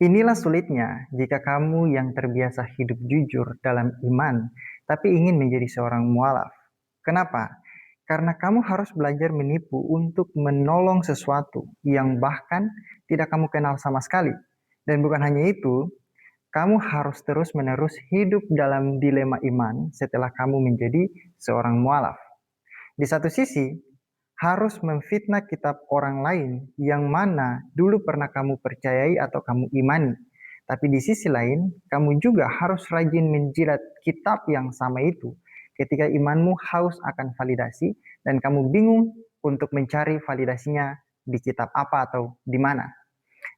Inilah sulitnya jika kamu yang terbiasa hidup jujur dalam iman, tapi ingin menjadi seorang mualaf. Kenapa? Karena kamu harus belajar menipu untuk menolong sesuatu yang bahkan tidak kamu kenal sama sekali. Dan bukan hanya itu, kamu harus terus-menerus hidup dalam dilema iman setelah kamu menjadi seorang mualaf. Di satu sisi, harus memfitnah kitab orang lain yang mana dulu pernah kamu percayai atau kamu imani. Tapi di sisi lain, kamu juga harus rajin menjilat kitab yang sama itu ketika imanmu haus akan validasi dan kamu bingung untuk mencari validasinya di kitab apa atau di mana.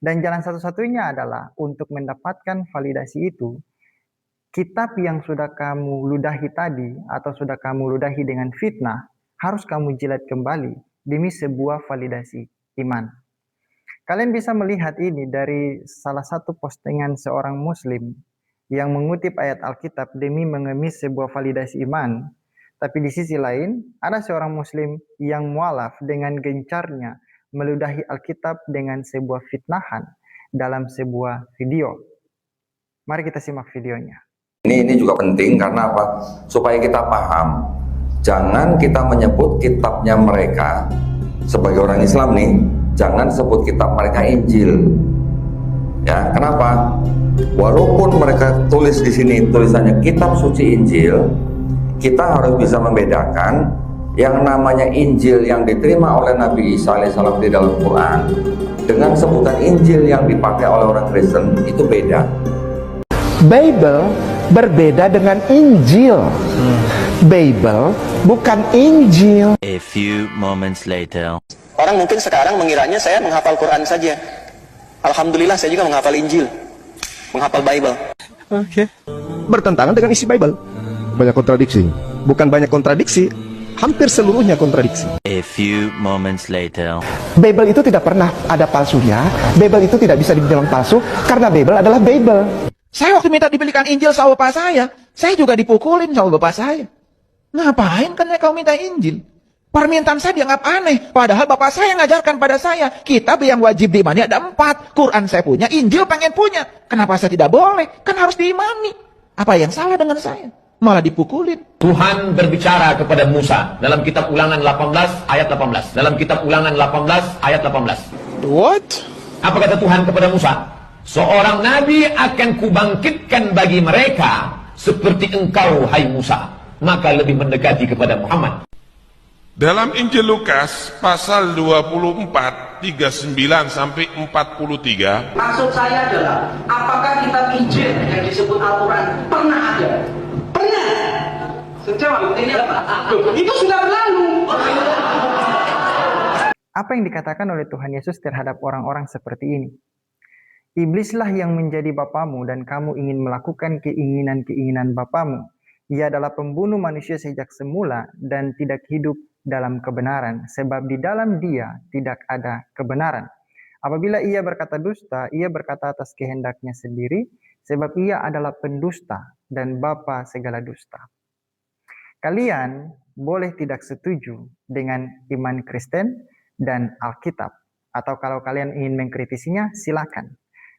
Dan jalan satu-satunya adalah untuk mendapatkan validasi itu, kitab yang sudah kamu ludahi tadi atau sudah kamu ludahi dengan fitnah, harus kamu jilat kembali demi sebuah validasi iman. Kalian bisa melihat ini dari salah satu postingan seorang muslim yang mengutip ayat Alkitab demi mengemis sebuah validasi iman. Tapi di sisi lain, ada seorang muslim yang mualaf dengan gencarnya meludahi Alkitab dengan sebuah fitnahan dalam sebuah video. Mari kita simak videonya. Ini juga penting karena apa? Supaya kita paham. Jangan kita menyebut kitabnya mereka sebagai orang Islam nih, jangan sebut kitab mereka Injil. Ya, kenapa? Walaupun mereka tulis di sini tulisannya kitab suci Injil, kita harus bisa membedakan yang namanya Injil yang diterima oleh Nabi Isa alaihissalam di dalam Quran dengan sebutan Injil yang dipakai oleh orang Kristen itu beda. Bible berbeda dengan Injil. Bible bukan Injil. A few moments later. Orang mungkin sekarang mengiranya saya menghafal Quran saja. Alhamdulillah saya juga menghafal Injil, menghafal Bible. Oke. Bertentangan dengan isi Bible. Banyak kontradiksi. Bukan banyak kontradiksi, hampir seluruhnya kontradiksi. A few moments later. Bible itu tidak pernah ada palsunya. Bible itu tidak bisa dibilang palsu karena Bible adalah Bible. Saya waktu minta dibelikan Injil sama bapak saya juga dipukulin sama bapak saya. Ngapain kan kau minta Injil? Permintaan saya dianggap aneh. Padahal bapak saya ngajarkan pada saya, kitab yang wajib diimani ada 4. Quran saya punya, Injil pengen punya. Kenapa saya tidak boleh? Kan harus diimani. Apa yang salah dengan saya? Malah dipukulin. Tuhan berbicara kepada Musa dalam kitab Ulangan 18 ayat 18. Dalam kitab Ulangan 18 ayat 18. What? Apa kata Tuhan kepada Musa? Seorang nabi akan kubangkitkan bagi mereka seperti engkau, hai Musa, maka lebih mendekati kepada Muhammad. Dalam Injil Lukas pasal 24 39 sampai 43. Maksud saya adalah, apakah kitab Injil yang disebut Al-Quran pernah ada? Pernah. Sejauh ini apa? Itu sudah berlalu. Apa yang dikatakan oleh Tuhan Yesus terhadap orang-orang seperti ini? Iblislah yang menjadi bapamu dan kamu ingin melakukan keinginan-keinginan bapamu. Ia adalah pembunuh manusia sejak semula dan tidak hidup dalam kebenaran, sebab di dalam dia tidak ada kebenaran. Apabila ia berkata dusta, ia berkata atas kehendaknya sendiri, sebab ia adalah pendusta dan bapa segala dusta. Kalian boleh tidak setuju dengan iman Kristen dan Alkitab, atau kalau kalian ingin mengkritisinya, silakan.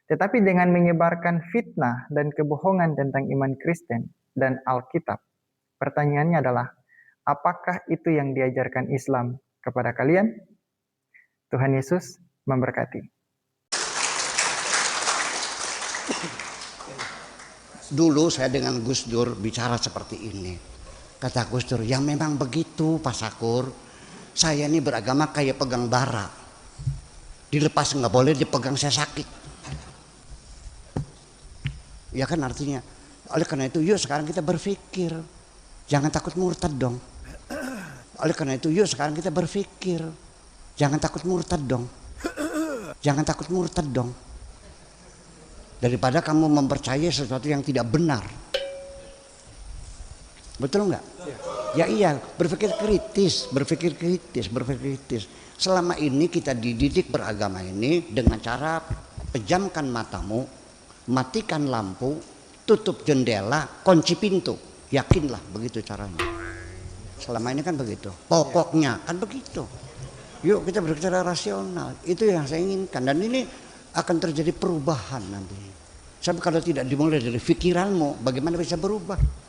Tetapi dengan menyebarkan fitnah dan kebohongan tentang iman Kristen dan Alkitab, pertanyaannya adalah, apakah itu yang diajarkan Islam kepada kalian? Tuhan Yesus memberkati. Dulu saya dengan Gus Dur bicara seperti ini. Kata Gus Dur, yang memang begitu Pak Sakur. Saya ini beragama kayak pegang bara. Dilepas nggak boleh, dipegang saya sakit. Ya kan artinya. Oleh karena itu yuk sekarang kita berpikir. Jangan takut murtad dong. Oleh karena itu yuk sekarang kita berpikir. Jangan takut murtad dong. Jangan takut murtad dong. Daripada kamu mempercayai sesuatu yang tidak benar. Betul nggak? Ya iya, berpikir kritis, berpikir kritis, berpikir kritis. Selama ini kita dididik beragama ini dengan cara pejamkan matamu, matikan lampu, tutup jendela, kunci pintu. Yakinlah begitu caranya. Selama ini kan begitu. Pokoknya kan begitu. Yuk kita berbicara rasional. Itu yang saya inginkan. Dan ini akan terjadi perubahan nanti. Sebab kalau tidak dimulai dari pikiranmu, bagaimana bisa berubah?